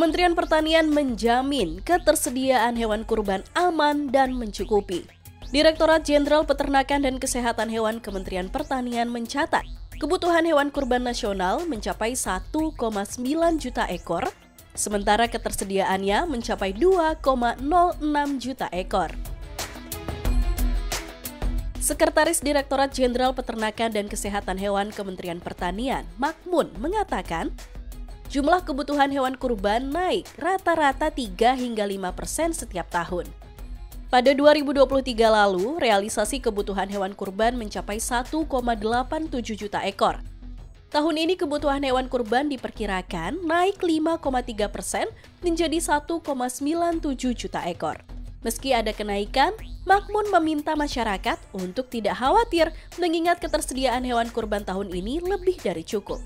Kementerian Pertanian menjamin ketersediaan hewan kurban aman dan mencukupi. Direktorat Jenderal Peternakan dan Kesehatan Hewan Kementerian Pertanian mencatat, kebutuhan hewan kurban nasional mencapai 1,9 juta ekor, sementara ketersediaannya mencapai 2,06 juta ekor. Sekretaris Direktorat Jenderal Peternakan dan Kesehatan Hewan Kementerian Pertanian, Makmun, mengatakan, jumlah kebutuhan hewan kurban naik rata-rata 3 hingga 5% setiap tahun. Pada 2023 lalu, realisasi kebutuhan hewan kurban mencapai 1,87 juta ekor. Tahun ini kebutuhan hewan kurban diperkirakan naik 5,3% menjadi 1,97 juta ekor. Meski ada kenaikan, Makmun meminta masyarakat untuk tidak khawatir mengingat ketersediaan hewan kurban tahun ini lebih dari cukup.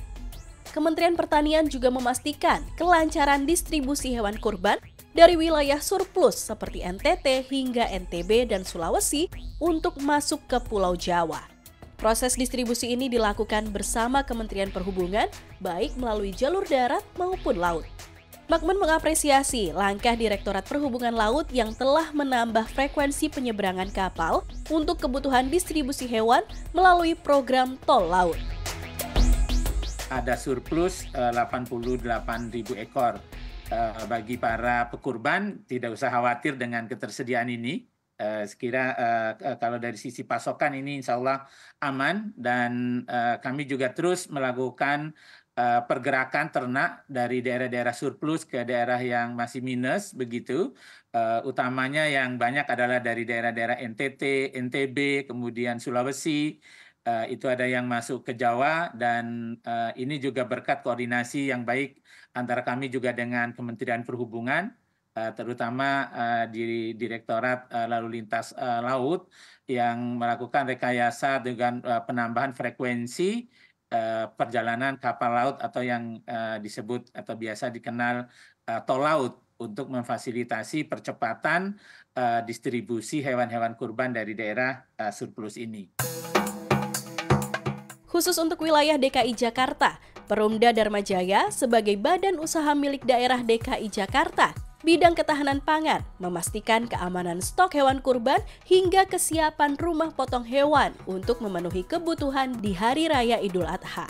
Kementerian Pertanian juga memastikan kelancaran distribusi hewan kurban dari wilayah surplus seperti NTT hingga NTB dan Sulawesi untuk masuk ke Pulau Jawa. Proses distribusi ini dilakukan bersama Kementerian Perhubungan, baik melalui jalur darat maupun laut. Makmun mengapresiasi langkah Direktorat Perhubungan Laut yang telah menambah frekuensi penyeberangan kapal untuk kebutuhan distribusi hewan melalui program tol laut. Ada surplus 88.000 ekor. Bagi para pekurban tidak usah khawatir dengan ketersediaan ini. Sekira kalau dari sisi pasokan ini insya Allah aman, dan kami juga terus melakukan pergerakan ternak dari daerah-daerah surplus ke daerah yang masih minus begitu. Utamanya yang banyak adalah dari daerah-daerah NTT, NTB, kemudian Sulawesi. Itu ada yang masuk ke Jawa, dan ini juga berkat koordinasi yang baik antara kami juga dengan Kementerian Perhubungan, terutama di Direktorat Lalu Lintas Laut yang melakukan rekayasa dengan penambahan frekuensi perjalanan kapal laut atau yang disebut atau biasa dikenal tol laut untuk memfasilitasi percepatan distribusi hewan-hewan kurban dari daerah surplus ini. Khusus untuk wilayah DKI Jakarta, Perumda Dharma Jaya sebagai badan usaha milik daerah DKI Jakarta, bidang ketahanan pangan, memastikan keamanan stok hewan kurban hingga kesiapan rumah potong hewan untuk memenuhi kebutuhan di Hari Raya Idul Adha.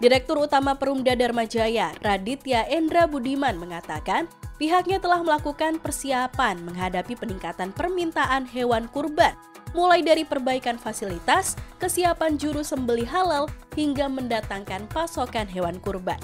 Direktur Utama Perumda Dharma Jaya, Raditya Endra Budiman mengatakan, pihaknya telah melakukan persiapan menghadapi peningkatan permintaan hewan kurban, mulai dari perbaikan fasilitas, kesiapan juru sembelih halal, hingga mendatangkan pasokan hewan kurban.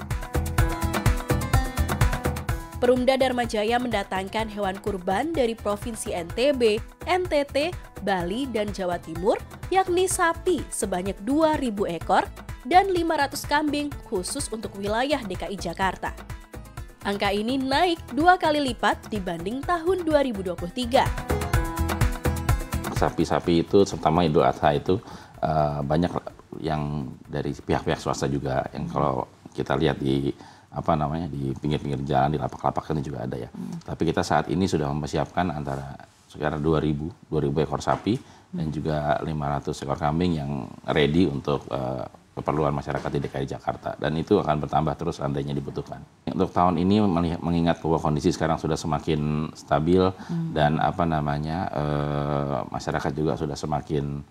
Perumda Dharma Jaya mendatangkan hewan kurban dari Provinsi NTB, NTT, Bali, dan Jawa Timur, yakni sapi sebanyak 2.000 ekor dan 500 kambing khusus untuk wilayah DKI Jakarta. Angka ini naik 2 kali lipat dibanding tahun 2023. Sapi-sapi itu, terutama Idul Adha itu banyak yang dari pihak-pihak swasta juga, yang kalau kita lihat di di pinggir-pinggir jalan, di lapak-lapak ini juga ada ya. Tapi kita saat ini sudah mempersiapkan antara sekitar 2.000 ekor sapi dan juga 500 ekor kambing yang ready untuk keperluan masyarakat di DKI Jakarta, dan itu akan bertambah terus seandainya dibutuhkan. Untuk tahun ini mengingat bahwa kondisi sekarang sudah semakin stabil dan masyarakat juga sudah semakin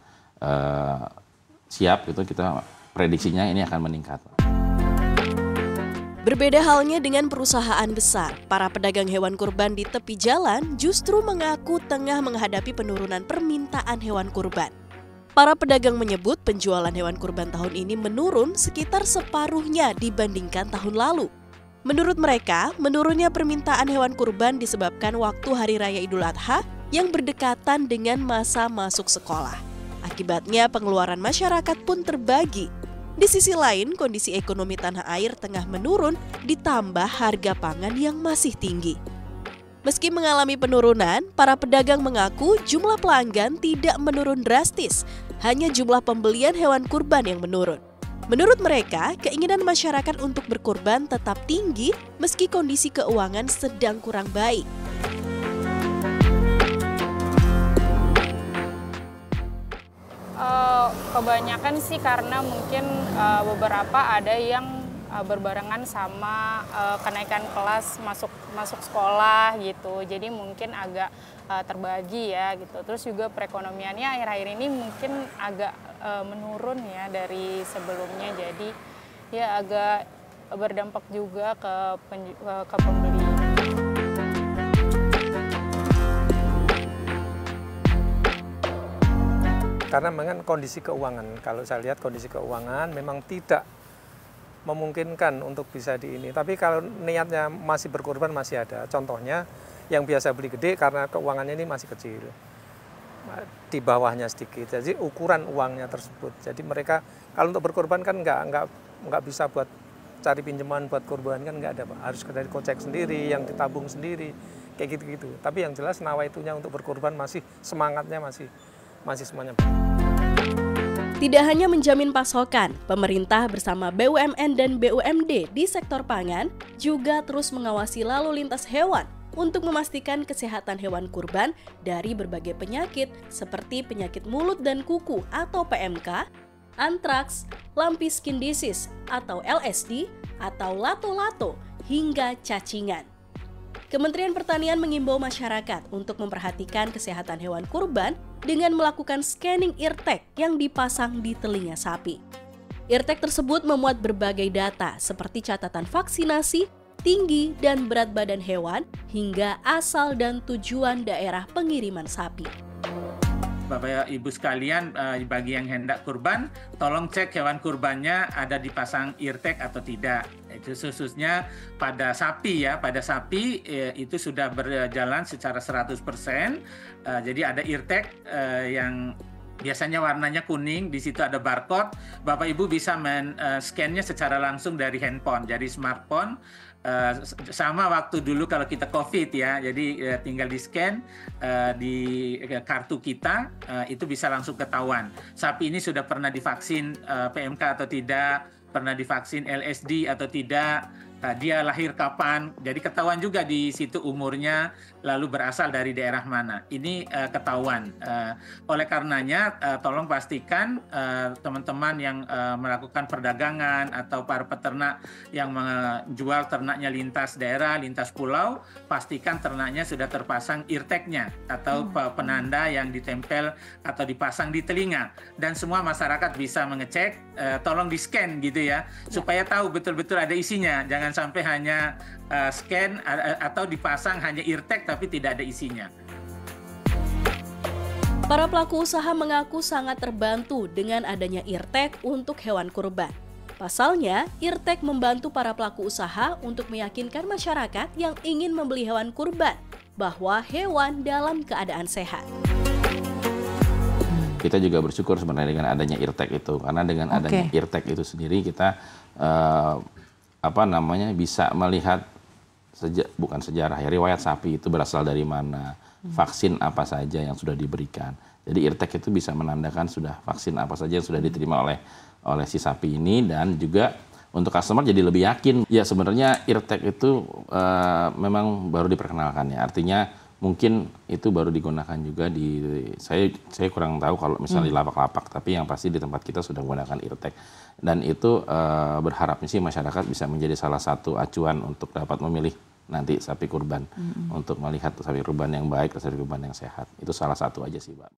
siap, gitu, kita prediksinya ini akan meningkat. Berbeda halnya dengan perusahaan besar, para pedagang hewan kurban di tepi jalan justru mengaku tengah menghadapi penurunan permintaan hewan kurban. Para pedagang menyebut penjualan hewan kurban tahun ini menurun sekitar separuhnya dibandingkan tahun lalu. Menurut mereka, menurunnya permintaan hewan kurban disebabkan waktu Hari Raya Idul Adha yang berdekatan dengan masa masuk sekolah. Akibatnya pengeluaran masyarakat pun terbagi. Di sisi lain, kondisi ekonomi tanah air tengah menurun ditambah harga pangan yang masih tinggi. Meski mengalami penurunan, para pedagang mengaku jumlah pelanggan tidak menurun drastis, hanya jumlah pembelian hewan kurban yang menurun. Menurut mereka, keinginan masyarakat untuk berkurban tetap tinggi meski kondisi keuangan sedang kurang baik. Kebanyakan sih karena mungkin beberapa ada yang berbarengan sama kenaikan kelas masuk sekolah gitu. Jadi mungkin agak terbagi ya gitu. Terus juga perekonomiannya akhir-akhir ini mungkin agak menurun ya dari sebelumnya. Jadi ya agak berdampak juga ke pembeli. Karena memang kondisi keuangan, kalau saya lihat kondisi keuangan memang tidak memungkinkan untuk bisa di ini. Tapi kalau niatnya masih berkorban masih ada. Contohnya yang biasa beli gede karena keuangannya ini masih kecil. Di bawahnya sedikit. Jadi ukuran uangnya tersebut. Jadi mereka kalau untuk berkorban kan nggak bisa buat cari pinjaman buat korban kan nggak ada, Pak. Harus dari kocek sendiri, yang ditabung sendiri, kayak gitu-gitu. Tapi yang jelas nawaitunya untuk berkorban masih semangatnya masih semuanya. Tidak hanya menjamin pasokan, pemerintah bersama BUMN dan BUMD di sektor pangan juga terus mengawasi lalu lintas hewan untuk memastikan kesehatan hewan kurban dari berbagai penyakit seperti penyakit mulut dan kuku atau PMK, antraks, lumpy skin disease atau LSD, atau lato-lato, hingga cacingan. Kementerian Pertanian mengimbau masyarakat untuk memperhatikan kesehatan hewan kurban dengan melakukan scanning ear tag yang dipasang di telinga sapi. Ear tag tersebut memuat berbagai data seperti catatan vaksinasi, tinggi dan berat badan hewan, hingga asal dan tujuan daerah pengiriman sapi. Bapak Ibu sekalian, bagi yang hendak kurban, tolong cek hewan kurbannya ada dipasang ear tag atau tidak. Itu khususnya pada sapi ya, pada sapi itu sudah berjalan secara 100%. Jadi ada ear tag yang biasanya warnanya kuning, di situ ada barcode. Bapak Ibu bisa men-scan-nya secara langsung dari handphone, dari smartphone. Sama waktu dulu kalau kita COVID ya, jadi tinggal di-scan di kartu kita, itu bisa langsung ketahuan. Sapi ini sudah pernah divaksin PMK atau tidak, pernah divaksin LSD atau tidak, dia lahir kapan, jadi ketahuan juga di situ umurnya, lalu berasal dari daerah mana. Ini ketahuan. Oleh karenanya, tolong pastikan teman-teman yang melakukan perdagangan atau para peternak yang menjual ternaknya lintas daerah, lintas pulau, pastikan ternaknya sudah terpasang ear tag-nya atau penanda yang ditempel atau dipasang di telinga. Dan semua masyarakat bisa mengecek, tolong di-scan gitu ya, supaya tahu betul-betul ada isinya. Jangan sampai hanya scan atau dipasang hanya ear tag tapi tidak ada isinya. Para pelaku usaha mengaku sangat terbantu dengan adanya ear tag untuk hewan kurban. Pasalnya, ear tag membantu para pelaku usaha untuk meyakinkan masyarakat yang ingin membeli hewan kurban bahwa hewan dalam keadaan sehat. Kita juga bersyukur sebenarnya dengan adanya ear tag itu, karena dengan adanya ear tag itu sendiri kita bisa melihat bukan sejarah ya, riwayat sapi itu berasal dari mana, vaksin apa saja yang sudah diberikan. Jadi ear tag itu bisa menandakan sudah vaksin apa saja yang sudah diterima oleh si sapi ini, dan juga untuk customer jadi lebih yakin. Ya sebenarnya ear tag itu memang baru diperkenalkan ya, artinya mungkin itu baru digunakan juga saya kurang tahu kalau misalnya di lapak-lapak, tapi yang pasti di tempat kita sudah menggunakan ear tag. Dan itu berharapnya sih masyarakat bisa menjadi salah satu acuan untuk dapat memilih nanti sapi kurban, untuk melihat sapi kurban yang baik dan sapi kurban yang sehat. Itu salah satu aja sih, Mbak.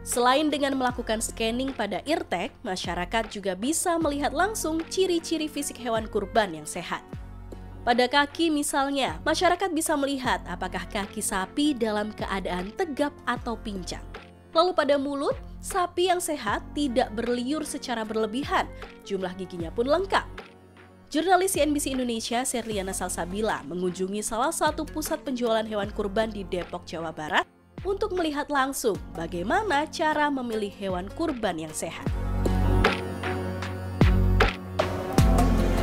Selain dengan melakukan scanning pada ear tag, masyarakat juga bisa melihat langsung ciri-ciri fisik hewan kurban yang sehat. Pada kaki misalnya, masyarakat bisa melihat apakah kaki sapi dalam keadaan tegap atau pincang. Lalu pada mulut, sapi yang sehat tidak berliur secara berlebihan, jumlah giginya pun lengkap. Jurnalis CNBC Indonesia Serliana Salsabila mengunjungi salah satu pusat penjualan hewan kurban di Depok, Jawa Barat untuk melihat langsung bagaimana cara memilih hewan kurban yang sehat.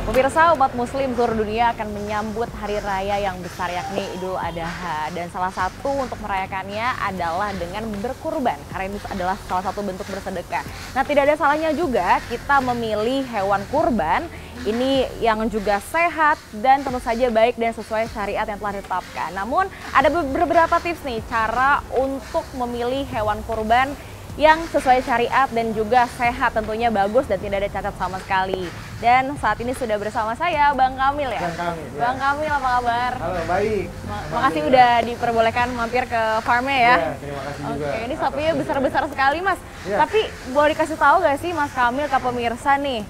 Pemirsa, umat muslim seluruh dunia akan menyambut hari raya yang besar yakni Idul Adha. Dan salah satu untuk merayakannya adalah dengan berkurban, karena ini adalah salah satu bentuk bersedekah. Nah, tidak ada salahnya juga kita memilih hewan kurban ini yang juga sehat dan tentu saja baik dan sesuai syariat yang telah ditetapkan. Namun ada beberapa tips nih cara untuk memilih hewan kurban yang sesuai syariat dan juga sehat, tentunya bagus dan tidak ada cacat sama sekali. Dan saat ini sudah bersama saya Bang Kamil ya. Bang Kamil, ya. Bang Kamil, apa kabar? Halo, baik. Makasih udah diperbolehkan mampir ke farmnya ya. Terima kasih juga. Oke, ini sapinya besar-besar sekali Mas. Ya. Tapi boleh dikasih tahu gak sih Mas Kamil ke pemirsa nih,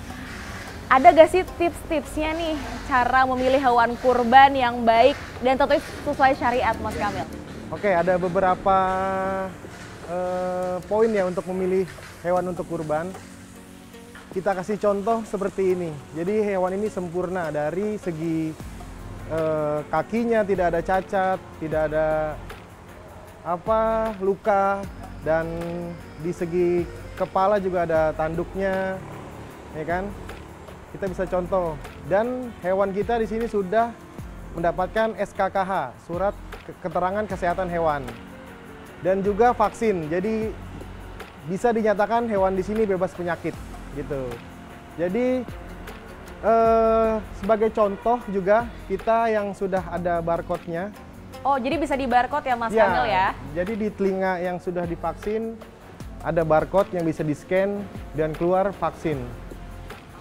ada gak sih tips-tipsnya nih cara memilih hewan kurban yang baik dan tentu sesuai syariat Mas Kamil? Oke, ada beberapa poin ya untuk memilih hewan untuk kurban. Kita kasih contoh seperti ini. Jadi hewan ini sempurna dari segi kakinya tidak ada cacat, tidak ada luka, dan di segi kepala juga ada tanduknya, ya kan? Kita bisa contoh. Dan hewan kita di sini sudah mendapatkan SKKH, surat keterangan kesehatan hewan. Dan juga vaksin. Jadi bisa dinyatakan hewan di sini bebas penyakit gitu. Jadi sebagai contoh juga kita yang sudah ada barcode-nya. Oh, jadi bisa di barcode ya Mas Kamil ya? Jadi di telinga yang sudah divaksin ada barcode yang bisa di-scan dan keluar vaksin.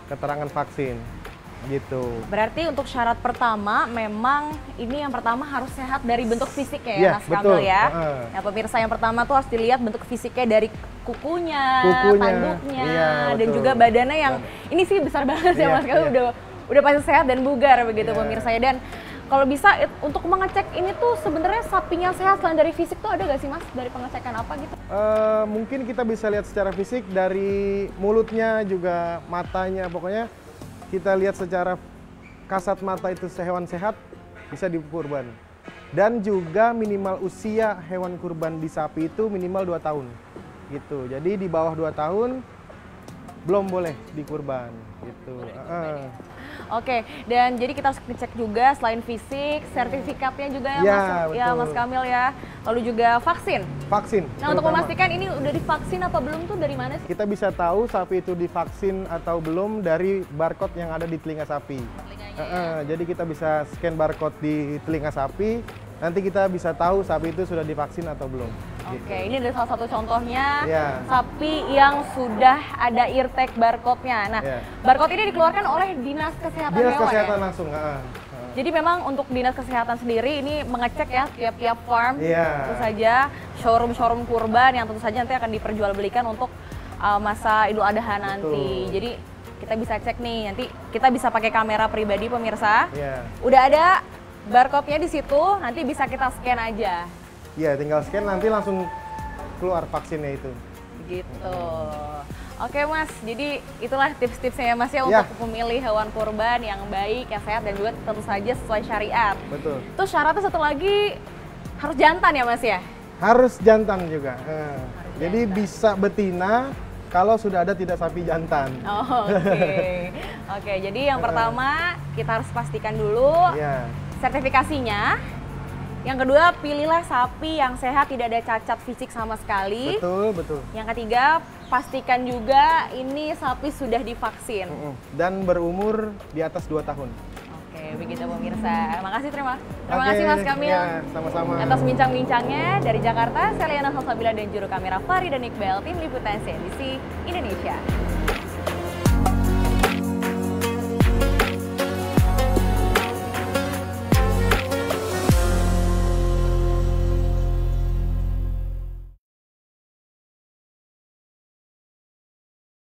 Keterangan vaksin gitu. Berarti untuk syarat pertama memang ini yang pertama harus sehat dari bentuk fisiknya ya, Iya, Mas betul. Kamil ya. Nah, pemirsa yang pertama tuh harus dilihat bentuk fisiknya dari kukunya, tanduknya, iya, dan betul. juga badannya yang ini sih besar banget ya Iya, Mas Kamil, iya. udah pasti sehat dan bugar begitu Iya. pemirsa ya. Dan kalau bisa untuk mengecek ini tuh sebenarnya sapinya sehat selain dari fisik tuh ada gak sih Mas dari pengecekan apa gitu? Mungkin kita bisa lihat secara fisik dari mulutnya juga matanya, pokoknya kita lihat secara kasat mata itu hewan sehat bisa dikurban. Dan juga minimal usia hewan kurban di sapi itu minimal 2 tahun gitu. Jadi di bawah 2 tahun belum boleh dikurban gitu. Oke, dan jadi kita harus ngecek juga selain fisik, sertifikatnya juga ya, Ya, Mas, ya betul. Mas Kamil ya. Lalu juga vaksin. Vaksin. Nah, untuk terutama. memastikan ini udah divaksin apa belum tuh dari mana sih? Kita bisa tahu sapi itu divaksin atau belum dari barcode yang ada di telinga sapi. Jadi kita bisa scan barcode di telinga sapi, nanti kita bisa tahu sapi itu sudah divaksin atau belum. Oke, ini ada salah satu contohnya Ya. sapi yang sudah ada eartag barcode-nya. Nah, Ya. barcode ini dikeluarkan oleh Dinas Kesehatan Dinas Hewan kesehatan ya? langsung. Jadi memang untuk Dinas Kesehatan sendiri ini mengecek ya tiap-tiap farm, Iya. tentu saja showroom-showroom kurban yang tentu saja nanti akan diperjualbelikan untuk masa Idul Adha nanti. Betul. Jadi kita bisa cek nih, nanti kita bisa pakai kamera pribadi pemirsa. Iya. Udah ada barcode-nya di situ, nanti bisa kita scan aja. Iya, tinggal scan nanti langsung keluar vaksinnya itu. Gitu. Oke Mas, jadi itulah tips-tipsnya ya Mas ya Ya. untuk memilih hewan kurban yang baik, yang sehat, dan juga tentu saja sesuai syariat. Betul. Terus syaratnya satu lagi, harus jantan ya Mas ya? Harus jantan juga. Jadi bisa betina kalau sudah ada tidak sapi jantan. Oh, oke. Oke, jadi yang pertama kita harus pastikan dulu Iya. sertifikasinya. Yang kedua, pilihlah sapi yang sehat, tidak ada cacat fisik sama sekali. Betul, betul. Yang ketiga, pastikan juga ini sapi sudah divaksin. Dan berumur di atas 2 tahun. Oke, begitu pemirsa. Terima Oke, kasih Mas Kamil. ya, sama-sama. Atas bincang-bincangnya dari Jakarta, saya Liana Salsabila dan juru kamera Fari dan Iqbal, tim liputan CNBC Indonesia.